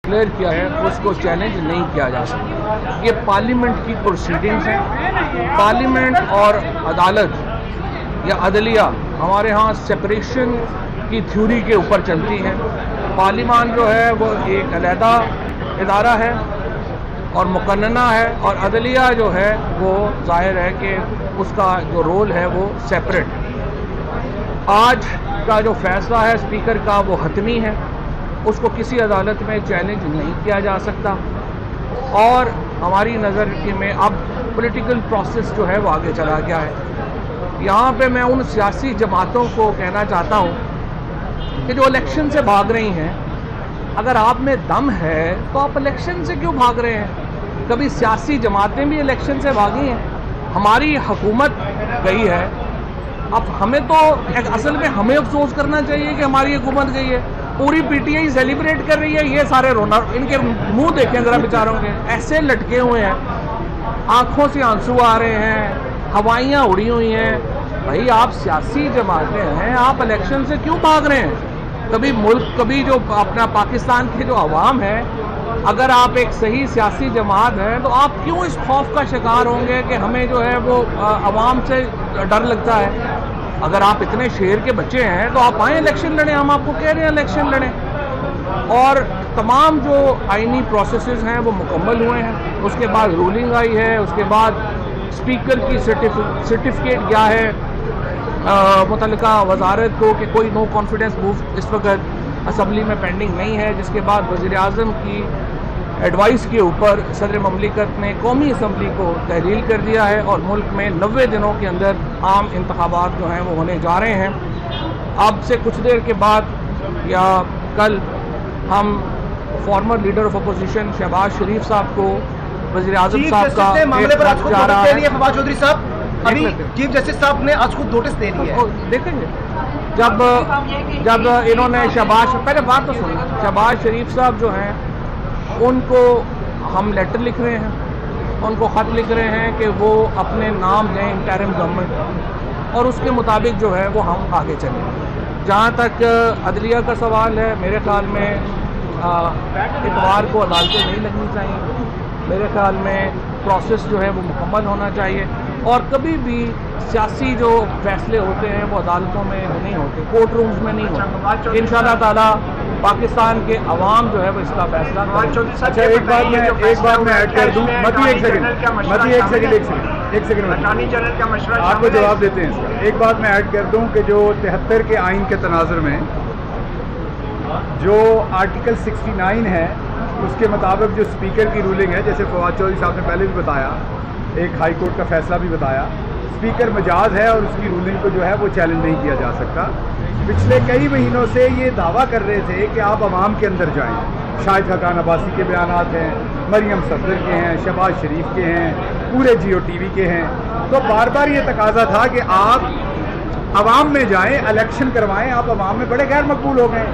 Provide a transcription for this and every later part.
Clear کیا ہے اس کو چیلنج نہیں کیا جا سکتا. یہ پارلیمنٹ کی پروسیڈنگز ہیں. پارلیمنٹ اور عدالت یا عدلیہ ہمارے ہاں سپریشن کی تھیوری کے اوپر چلتی ہیں. پارلیمان جو ہے وہ ایک علیحدہ ادارہ ہے اور مقننہ ہے، اور عدلیہ جو ہے وہ ظاہر ہے کہ اس کا جو رول ہے وہ سیپریٹ. آج کا جو فیصلہ ہے اسپیکر کا وہ حتمی ہے، اس کو کسی عدالت میں چیلنج نہیں کیا جا سکتا. اور ہماری نظر میں اب پولیٹیکل پروسیس جو ہے وہ آگے چلا گیا ہے. یہاں پہ میں ان سیاسی جماعتوں کو کہنا چاہتا ہوں کہ جو الیکشن سے بھاگ رہی ہیں، اگر آپ میں دم ہے تو آپ الیکشن سے کیوں بھاگ رہے ہیں؟ کبھی سیاسی جماعتیں بھی الیکشن سے بھاگی ہیں. ہماری حکومت گئی ہے. اب ہمیں تو اصل میں ہمیں افسوس کرنا چاہیے کہ ہماری حکومت گئی ہے. پوری پی ٹی آئی سیلیبریٹ کر رہی ہے، یہ سارے رونا. ان کے منہ دیکھیں ذرا بیچاروں کے، ایسے لٹکے ہوئے ہیں، آنکھوں سے آنسو آ رہے ہیں، ہوائیاں اڑی ہوئی ہیں. بھائی آپ سیاسی جماعتیں ہیں، آپ الیکشن سے کیوں بھاگ رہے ہیں؟ کبھی ملک، کبھی جو اپنا پاکستان کے جو عوام ہے، اگر آپ ایک صحیح سیاسی جماعت ہیں تو آپ کیوں اس خوف کا شکار ہوں گے کہ ہمیں جو ہے وہ عوام سے ڈر لگتا ہے؟ اگر آپ اتنے شیر کے بچے ہیں تو آپ آئیں الیکشن لڑیں. ہم آپ کو کہہ رہے ہیں الیکشن لڑیں. اور تمام جو آئینی پروسیسز ہیں وہ مکمل ہوئے ہیں. اس کے بعد رولنگ آئی ہے، اس کے بعد اسپیکر کی سرٹیفکیٹ کیا ہے متعلقہ وزارت کو کہ کوئی نو کانفیڈنس موو اس وقت اسمبلی میں پینڈنگ نہیں ہے، جس کے بعد وزیر اعظم کی ایڈوائس کے اوپر صدر مملکت نے قومی اسمبلی کو تحلیل کر دیا ہے اور ملک میں 90 دنوں کے اندر عام انتخابات جو ہیں وہ ہونے جا رہے ہیں. اب سے کچھ دیر کے بعد یا کل ہم former leader of opposition Shahbaz Sharif صاحب کو وزیر اعظم صاحب کا جا رہا ہے. فواد چودھری صاحب ابھی چیف جسٹس صاحب نے آج خود نوٹس دے دیا ہے. دیکھیں گے جب انہوں نے پہلے بات تو سنیں. شہباز شریف صاحب جو ہیں ان کو ہم لیٹر لکھ رہے ہیں، ان کو خط لکھ رہے ہیں کہ وہ اپنے نام دیں انٹرم گورنمنٹ، اور اس کے مطابق جو ہے وہ ہم آگے چلیں. جہاں تک عدلیہ کا سوال ہے، میرے خیال میں اتوار کو عدالتیں نہیں لگنی چاہیے. میرے خیال میں پروسیس جو ہے وہ مکمل ہونا چاہیے، اور کبھی بھی سیاسی جو فیصلے ہوتے ہیں وہ عدالتوں میں نہیں ہوتے، کورٹ رومز میں نہیں ہوتے. انشاءاللہ تعالیٰ پاکستان کے عوام جو ہے وہ اس کا فیصلہ کریں. اچھا ایک بات میں ایڈ کر دوں. ایک سیکنڈ اٹارنی جنرل کا مشورہ آپ کو جواب دیتے ہیں. ایک بات میں ایڈ کر دوں کہ جو 73 کے آئین کے تناظر میں جو آرٹیکل 69 ہے اس کے مطابق جو اسپیکر کی رولنگ ہے، جیسے فواد چودھری صاحب نے پہلے بھی بتایا، ایک ہائی کورٹ کا فیصلہ بھی بتایا، اسپیکر مجاز ہے اور اس کی رولنگ کو جو ہے وہ چیلنج نہیں کیا جا سکتا. پچھلے کئی مہینوں سے یہ دعویٰ کر رہے تھے کہ آپ عوام کے اندر جائیں. شاہد خاقان عباسی کے بیانات ہیں، مریم صفدر کے ہیں، شہباز شریف کے ہیں، پورے جیو ٹی وی کے ہیں. تو بار بار یہ تقاضا تھا کہ آپ عوام میں جائیں، الیکشن کروائیں. آپ عوام میں بڑے غیر مقبول ہو گئے.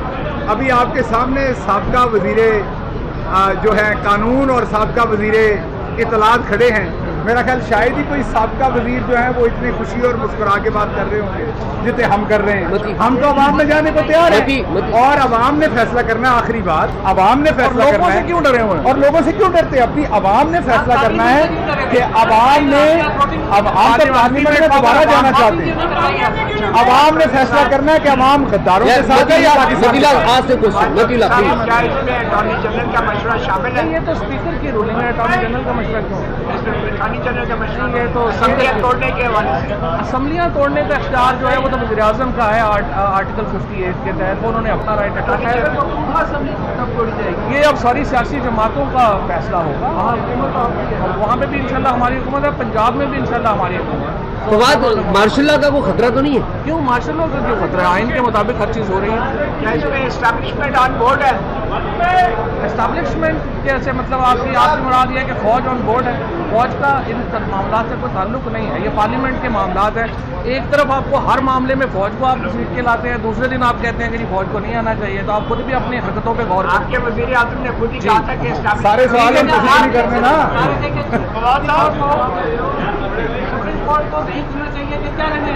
ابھی آپ کے سامنے سابقہ وزیر جو ہے قانون اور سابقہ وزیر اطلاعات کھڑے ہیں. میرا خیال شاید ہی کوئی سابقہ وزیر جو ہے وہ اتنی خوشی اور مسکرا کے بات کر رہے ہوں گے جتنے ہم کر رہے ہیں. ہم تو عوام میں جانے کو تیار ہیں اور عوام نے فیصلہ کرنا ہے. آخری بات، عوام نے فیصلہ کرنا ہے. کیوں ڈرے ہوئے ہیں؟ اور لوگوں سے کیوں ڈرتے ہیں؟ اپنی عوام نے فیصلہ کرنا ہے کہ عوام نے پارلیمنٹ میں دوبارہ جانا چاہتے ہیں. عوام نے فیصلہ کرنا ہے کہ عوام غداروں کے ساتھ ہے یا اٹارنی جنرل کا مشورہ شامل ہے. یہ تو اسپیکر کی رولنگ ہے، اٹارنی جنرل کا مشورہ کیوں؟ اٹارنی جنرل کا مشورہ یہ تو اسمبلیاں توڑنے کے حوالے سے. اسمبلیاں توڑنے کا اختیار جو ہے وہ تو وزیر اعظم کا ہے. آرٹیکل 58 کے تحت وہ انہوں نے اپنا رائٹ رکھا ہے. یہ اب ساری سیاسی جماعتوں کا فیصلہ ہوگا. وہاں پہ بھی انشاءاللہ ہماری حکومت ہے، پنجاب میں بھی انشاءاللہ ہماری حکومت ہے. مارشل لا کا کوئی خطرہ تو نہیں ہے؟ کیوں مارشل لا کا کیوں خطرہ ہے؟ آئین کے مطابق ہر چیز ہو رہی ہے. کیا اس میں اسٹیبلشمنٹ آن بورڈ ہے؟ اسٹیبلشمنٹ کیسے؟ مطلب آپ کی مراد یہ ہے کہ فوج آن بورڈ ہے. فوج کا ان معاملات سے کوئی تعلق نہیں ہے. یہ پارلیمنٹ کے معاملات ہیں. ایک طرف آپ کو ہر معاملے میں فوج کو آپ گھسیٹ کے لاتے ہیں، دوسرے دن آپ کہتے ہیں کہ فوج کو نہیں آنا چاہیے. تو آپ خود بھی اپنی حرکتوں پہ غور کریں. آپ کے وزیر اعظم نے خود ہی کہا تھا کہ سارے سوال ہم تشریح نہیں کرنے نا. سپریم کورٹ کو نہیں سننا چاہیے کہ کیا رہنے